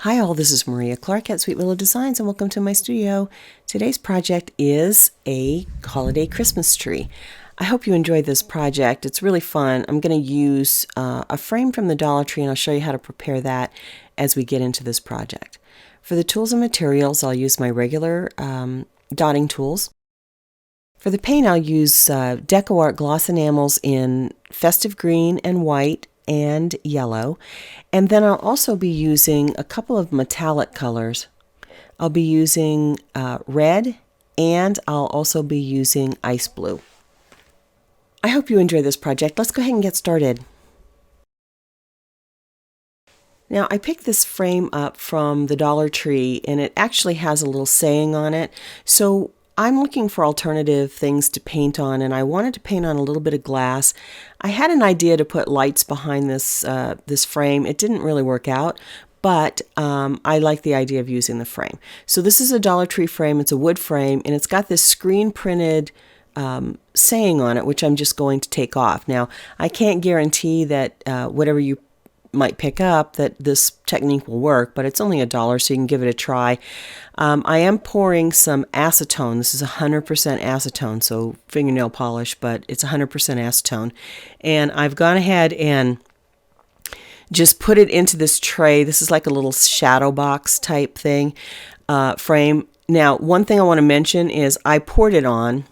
Hi all, this is Maria Clark at Sweet Willow Designs and welcome to my studio. Today's project is a holiday Christmas tree. I hope you enjoyed this project. It's really fun. I'm going to use a frame from the Dollar Tree and I'll show you how to prepare that as we get into this project. For the tools and materials, I'll use my regular dotting tools. For the paint, I'll use DecoArt gloss enamels in Festive Green and white and yellow, and then I'll also be using a couple of metallic colors. I'll be using red, and I'll also be using ice blue. I hope you enjoy this project. Let's go ahead and get started. Now, I picked this frame up from the Dollar Tree, and it actually has a little saying on it, so I'm looking for alternative things to paint on, and I wanted to paint on a little bit of glass. I had an idea to put lights behind this frame. It didn't really work out, but I like the idea of using the frame. So this is a Dollar Tree frame. It's a wood frame, and it's got this screen printed saying on it, which I'm just going to take off. Now, I can't guarantee that whatever you might pick up that this technique will work, but it's only $1, so you can give it a try. I am pouring some acetone. This is 100% acetone, so fingernail polish, but it's 100% acetone. And I've gone ahead and just put it into this tray. This is like a little shadow box type thing, frame. Now, one thing I want to mention is I poured it on,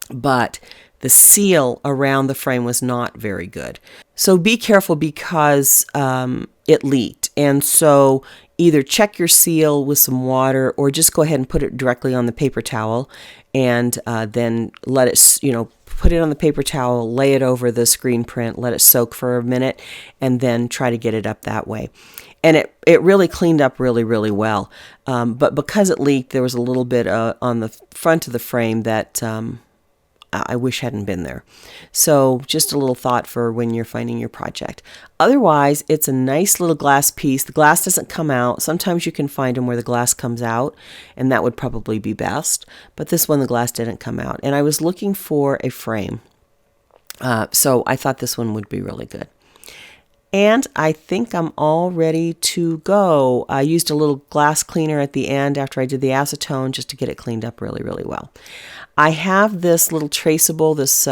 but the seal around the frame was not very good. So be careful because it leaked. And so either check your seal with some water or just go ahead and put it directly on the paper towel and then let it, put it on the paper towel, lay it over the screen print, let it soak for a minute, and then try to get it up that way. And it really cleaned up really, really well. But because it leaked, there was a little bit on the front of the frame that I wish hadn't been there. So just a little thought for when you're finding your project. Otherwise, it's a nice little glass piece. The glass doesn't come out. Sometimes you can find them where the glass comes out, and that would probably be best. But this one, the glass didn't come out. And I was looking for a frame. So I thought this one would be really good. And I think I'm all ready to go. I used a little glass cleaner at the end after I did the acetone just to get it cleaned up really, really well. I have this little traceable, this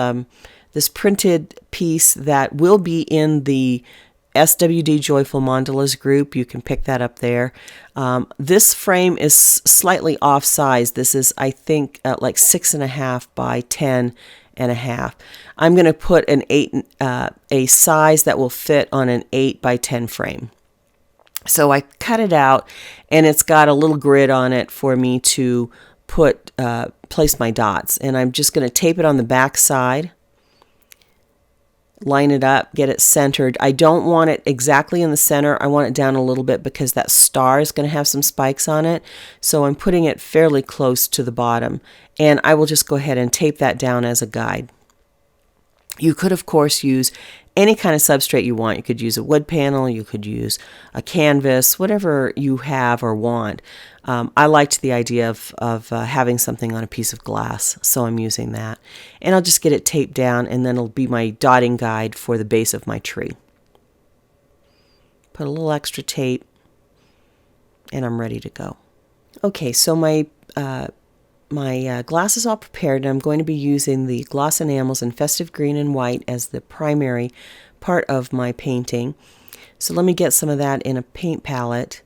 printed piece that will be in the SWD Joyful Mandalas group. You can pick that up there. This frame is slightly off size. This is, I think, like 6.5 by 10.5. I'm going to put a size that will fit on an 8 by 10 frame. So I cut it out, and it's got a little grid on it for me to place my dots. And I'm just going to tape it on the back side, line it up, get it centered. I don't want it exactly in the center. I want it down a little bit because that star is going to have some spikes on it. So I'm putting it fairly close to the bottom. And I will just go ahead and tape that down as a guide. You could, of course, use any kind of substrate you want. You could use a wood panel, you could use a canvas, whatever you have or want. I liked the idea of having something on a piece of glass, so I'm using that. And I'll just get it taped down, and then it'll be my dotting guide for the base of my tree. Put a little extra tape, and I'm ready to go. Okay, so my glass is all prepared, and I'm going to be using the gloss enamels in Festive Green and white as the primary part of my painting. So let me get some of that in a paint palette,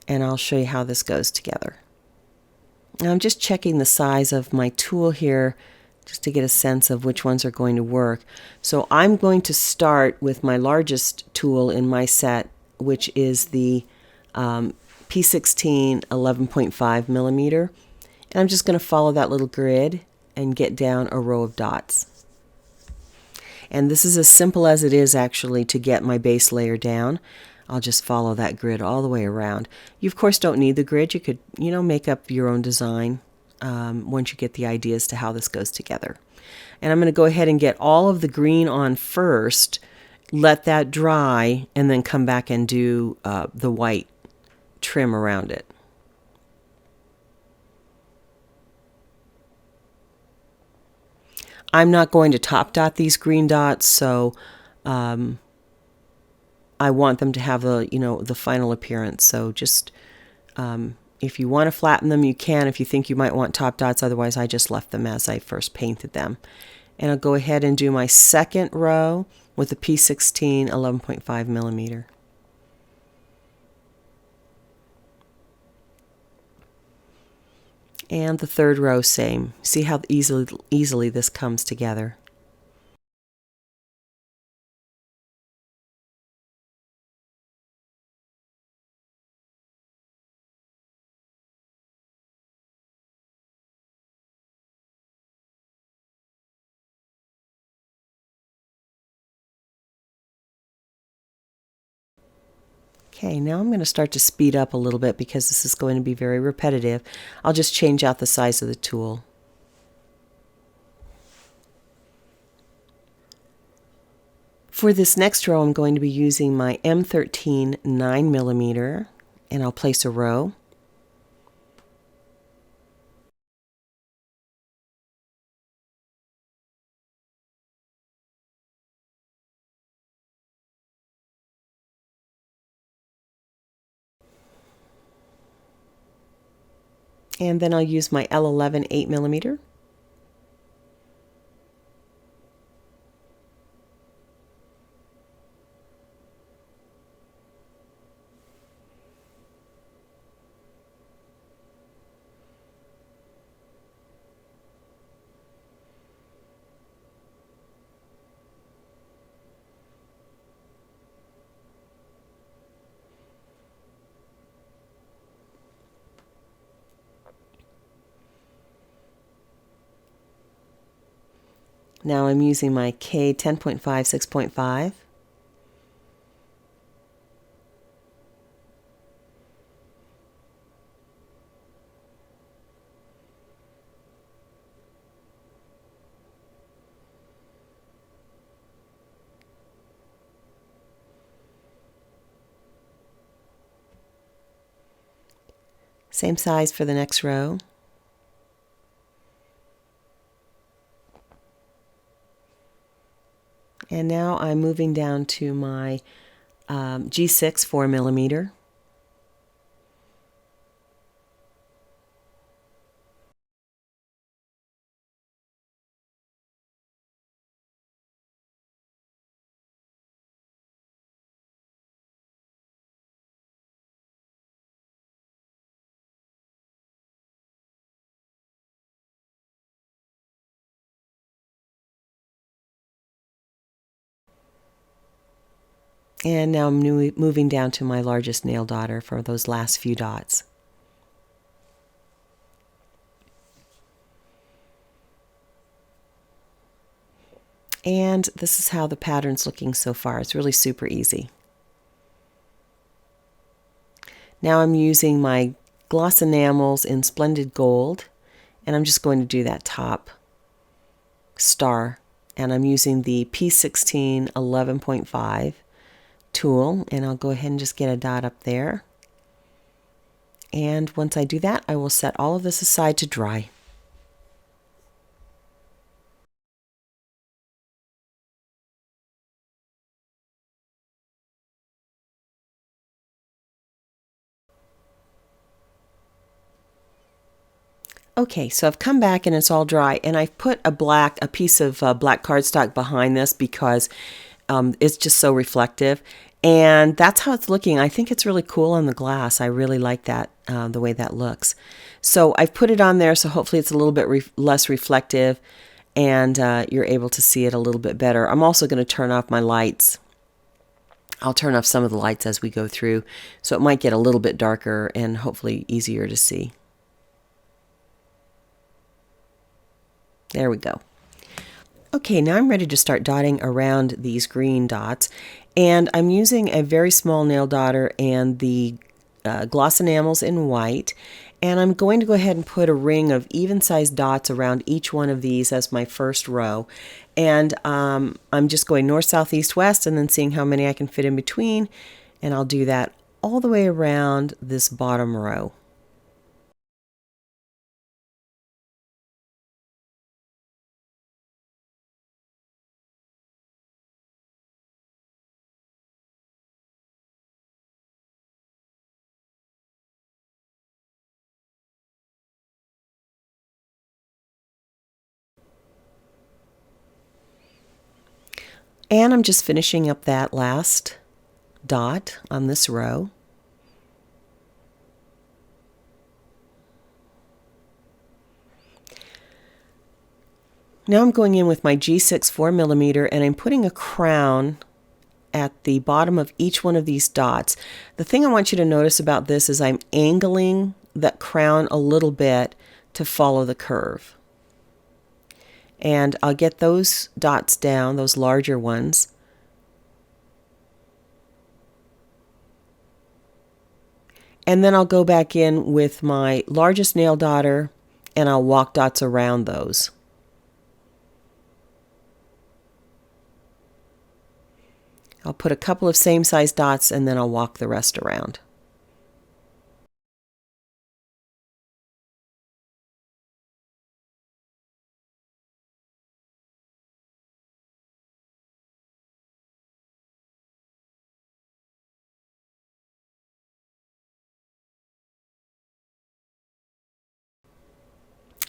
and I'll show you how this goes together. Now I'm just checking the size of my tool here just to get a sense of which ones are going to work. So I'm going to start with my largest tool in my set, which is the P16 11.5 millimeter. And I'm just going to follow that little grid and get down a row of dots. And this is as simple as it is actually to get my base layer down. I'll just follow that grid all the way around. You of course don't need the grid. You could, make up your own design once you get the idea as to how this goes together. And I'm going to go ahead and get all of the green on first, let that dry, and then come back and do the white trim around it. I'm not going to top dot these green dots, so I want them to have the, the final appearance. So just if you want to flatten them, you can if you think you might want top dots. Otherwise, I just left them as I first painted them. And I'll go ahead and do my second row with a P16 11.5 millimeter. And the third row, same. See how easily this comes together. Okay, now I'm going to start to speed up a little bit because this is going to be very repetitive. I'll just change out the size of the tool. For this next row, I'm going to be using my M13 9mm, and I'll place a row. And then I'll use my L11 8mm. Now I'm using my K 10.5 6.5. Same size for the next row. And now I'm moving down to my G6 4mm. And now I'm moving down to my largest nail daughter for those last few dots. And this is how the pattern's looking so far. It's really super easy. Now I'm using my gloss enamels in Splendid Gold, and I'm just going to do that top star. And I'm using the P16 11.5 tool, and I'll go ahead and just get a dot up there. And once I do that, I will set all of this aside to dry. Okay, so I've come back and it's all dry, and I've put a piece of black cardstock behind this because it's just so reflective, and that's how it's looking. I think it's really cool on the glass. I really like that, the way that looks. So I've put it on there, so hopefully it's a little bit less reflective, and you're able to see it a little bit better. I'm also going to turn off my lights. I'll turn off some of the lights as we go through, so it might get a little bit darker and hopefully easier to see. There we go. Okay, now I'm ready to start dotting around these green dots, and I'm using a very small nail dotter and the gloss enamels in white, and I'm going to go ahead and put a ring of even-sized dots around each one of these as my first row, and I'm just going north, south, east, west, and then seeing how many I can fit in between, and I'll do that all the way around this bottom row. And I'm just finishing up that last dot on this row. Now I'm going in with my G6 4mm and I'm putting a crown at the bottom of each one of these dots. The thing I want you to notice about this is I'm angling that crown a little bit to follow the curve. And I'll get those dots down, those larger ones. And then I'll go back in with my largest nail dotter and I'll walk dots around those. I'll put a couple of same size dots and then I'll walk the rest around.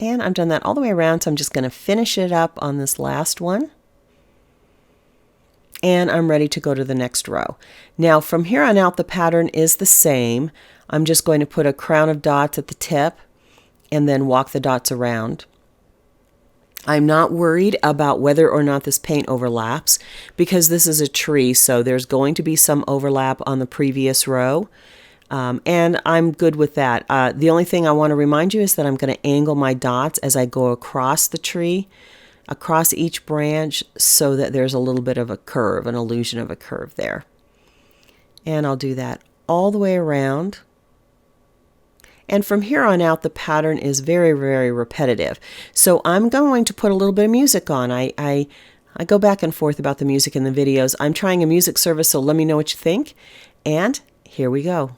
And I've done that all the way around, so I'm just going to finish it up on this last one. And I'm ready to go to the next row. Now from here on out the pattern is the same. I'm just going to put a crown of dots at the tip and then walk the dots around. I'm not worried about whether or not this paint overlaps because this is a tree, so there's going to be some overlap on the previous row. And I'm good with that. The only thing I want to remind you is that I'm going to angle my dots as I go across the tree, across each branch, so that there's a little bit of a curve, an illusion of a curve there. And I'll do that all the way around. And from here on out, the pattern is very, very repetitive. So I'm going to put a little bit of music on. I go back and forth about the music in the videos. I'm trying a music service, so let me know what you think. And here we go.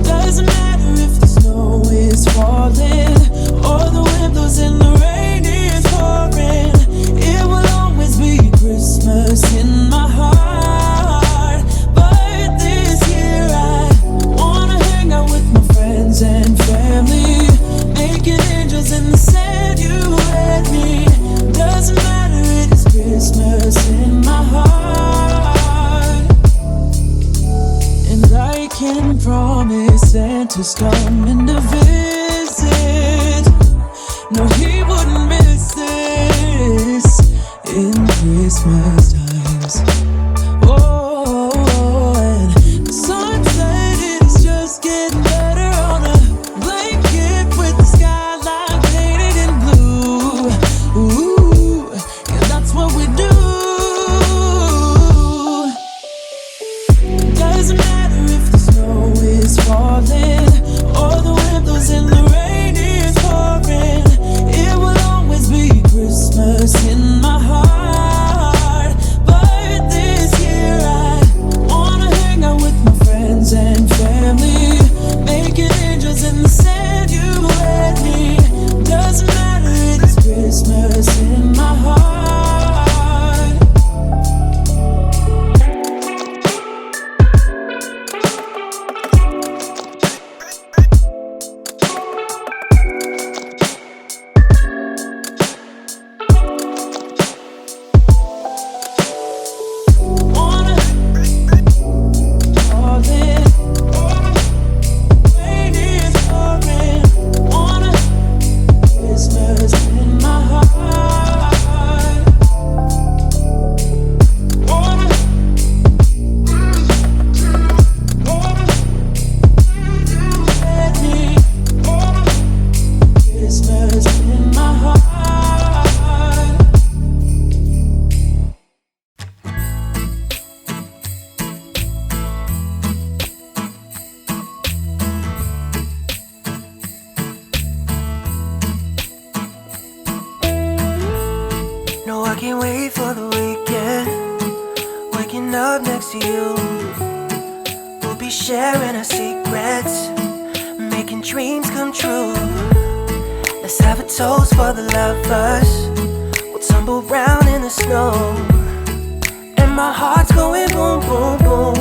Doesn't matter if the snow is falling or the wind blows and the rain is pouring. It will always be Christmas in my heart. But this year I wanna hang out with my friends and family, making angels in the sand, you and me. Doesn't matter, it is Christmas in my heart. And I can promise Santa's coming to visit. No, he wouldn't miss this in Christmas times. Oh, and the sunset is just getting better on a blanket with the skyline painted in blue. Ooh, yeah, that's what we do. Doesn't matter if the snow is falling or the wind blows and the rain is pouring. It will always be Christmas in my heart. But this year I wanna hang out with my friends and family, making angels in the sand, you and me. Doesn't matter, it is Christmas in my heart. No, I can't wait for the weekend. Waking up next to you. We'll be sharing our secrets, making dreams come true. Let's have a toast for the lovers. We'll tumble round in the snow. my heart's going boom, boom, boom.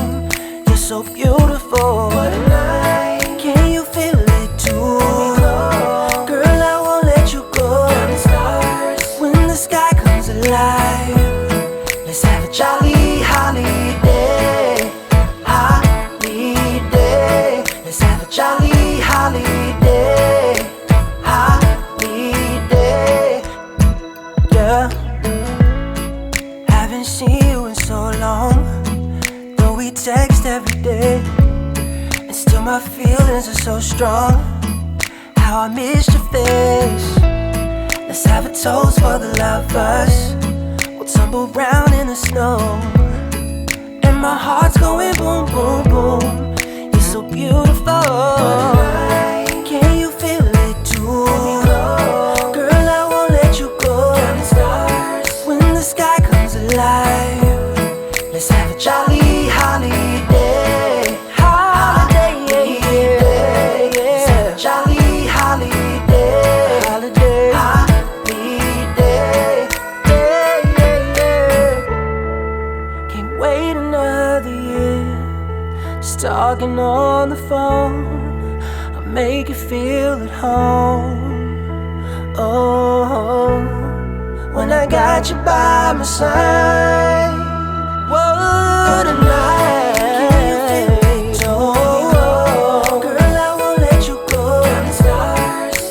You're so beautiful. What a night. Can you feel it too? Girl, I won't let you go. When the sky comes alive, let's have a jolly holiday. Holiday. Let's have a jolly holiday. Holiday. Yeah. Haven't seen you in so long, though we text every day, and still my feelings are so strong. How I missed your face. Let's have a toast for the lovers. We'll tumble round in the snow, and my heart's going boom, boom, boom. You're so beautiful. Can you feel it too? Girl, I won't let you go. When the sky comes alive, let's have a jolly holiday. Holiday, yeah. Let's have a jolly holiday. Holiday, holiday, yeah. Can't wait another year. Just talking on the phone, I'll make you feel at home. Oh, when I got you by my side. What a night. Oh, girl, I won't let you go.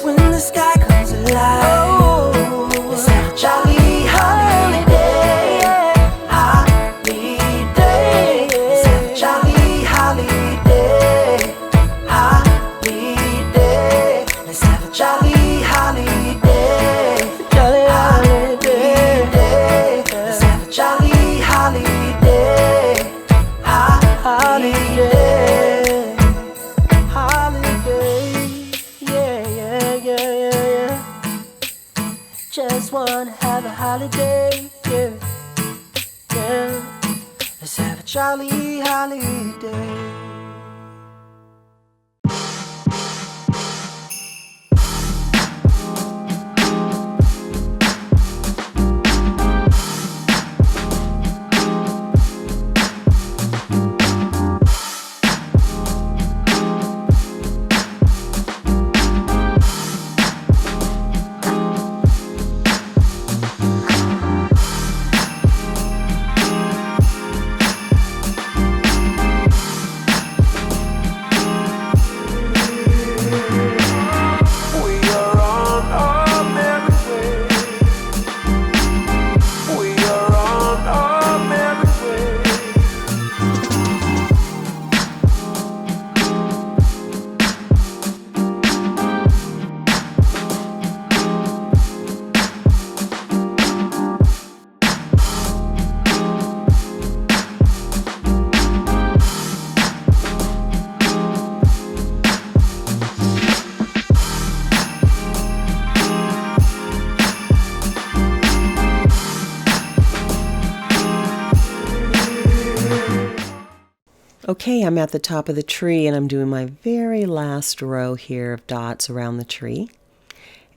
When the sky comes alive, let's have a jolly holiday. Holiday. Let's have a jolly holiday. Holiday. Let's have a jolly holiday. Jolly holiday. Let's have a jolly holiday. Holiday. Holiday. Yeah. Just wanna have a holiday. Yeah. Let's have a jolly holiday. Okay, I'm at the top of the tree and I'm doing my very last row here of dots around the tree.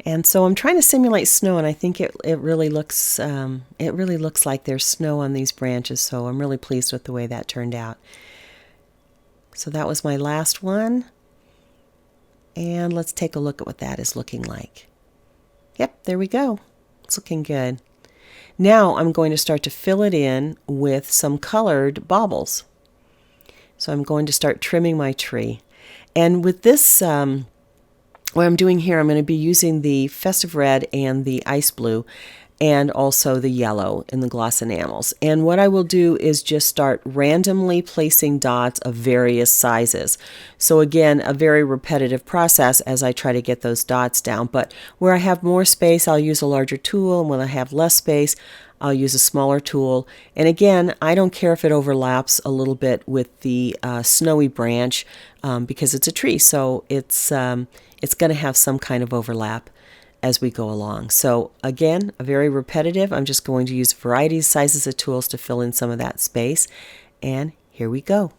And so I'm trying to simulate snow, and I think it really looks like there's snow on these branches, so I'm really pleased with the way that turned out. So that was my last one. And let's take a look at what that is looking like. Yep, there we go. It's looking good. Now I'm going to start to fill it in with some colored baubles. So I'm going to start trimming my tree. And with this, what I'm doing here, I'm going to be using the Festive Red and the Ice Blue, and also the yellow in the gloss enamels. And what I will do is just start randomly placing dots of various sizes. So again, a very repetitive process as I try to get those dots down. But where I have more space, I'll use a larger tool, and when I have less space, I'll use a smaller tool. And again, I don't care if it overlaps a little bit with the snowy branch because it's a tree, so it's going to have some kind of overlap as we go along. So again, a very repetitive. I'm just going to use a variety of sizes of tools to fill in some of that space. And here we go.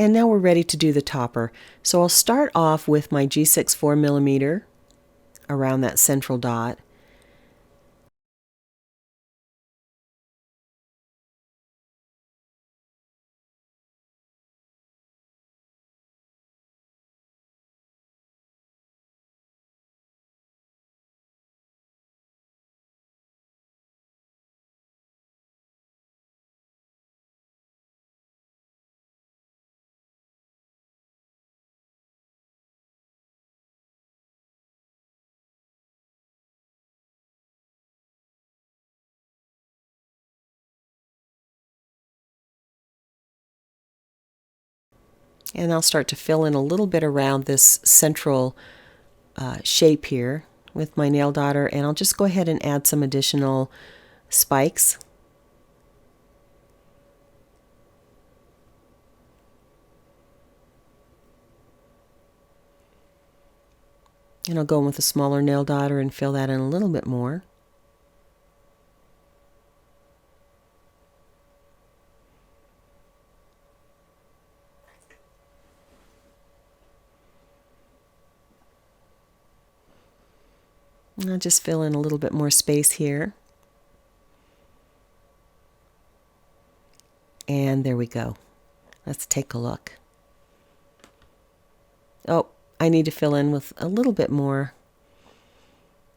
And now we're ready to do the topper. So I'll start off with my G6 4mm around that central dot. And I'll start to fill in a little bit around this central shape here with my nail daughter, and I'll just go ahead and add some additional spikes. And I'll go in with a smaller nail daughter and fill that in a little bit more. And I'll just fill in a little bit more space here. And there we go. Let's take a look. Oh, I need to fill in with a little bit more,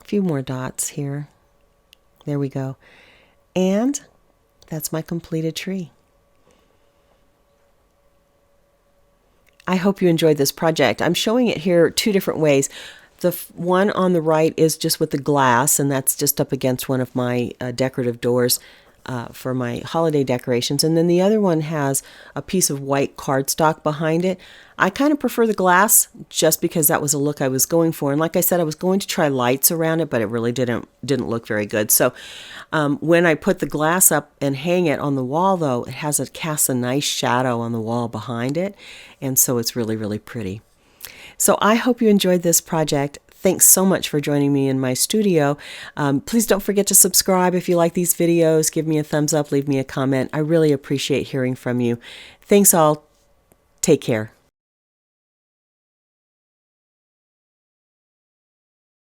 a few more dots here. There we go. And that's my completed tree. I hope you enjoyed this project. I'm showing it here two different ways. The one on the right is just with the glass, and that's just up against one of my decorative doors for my holiday decorations. And then the other one has a piece of white cardstock behind it. I kind of prefer the glass just because that was a look I was going for. And like I said, I was going to try lights around it, but it really didn't look very good. So when I put the glass up and hang it on the wall, though, it casts a nice shadow on the wall behind it. And so it's really, really pretty. So I hope you enjoyed this project. Thanks so much for joining me in my studio. Please don't forget to subscribe if you like these videos. Give me a thumbs up, leave me a comment. I really appreciate hearing from you. Thanks all. Take care.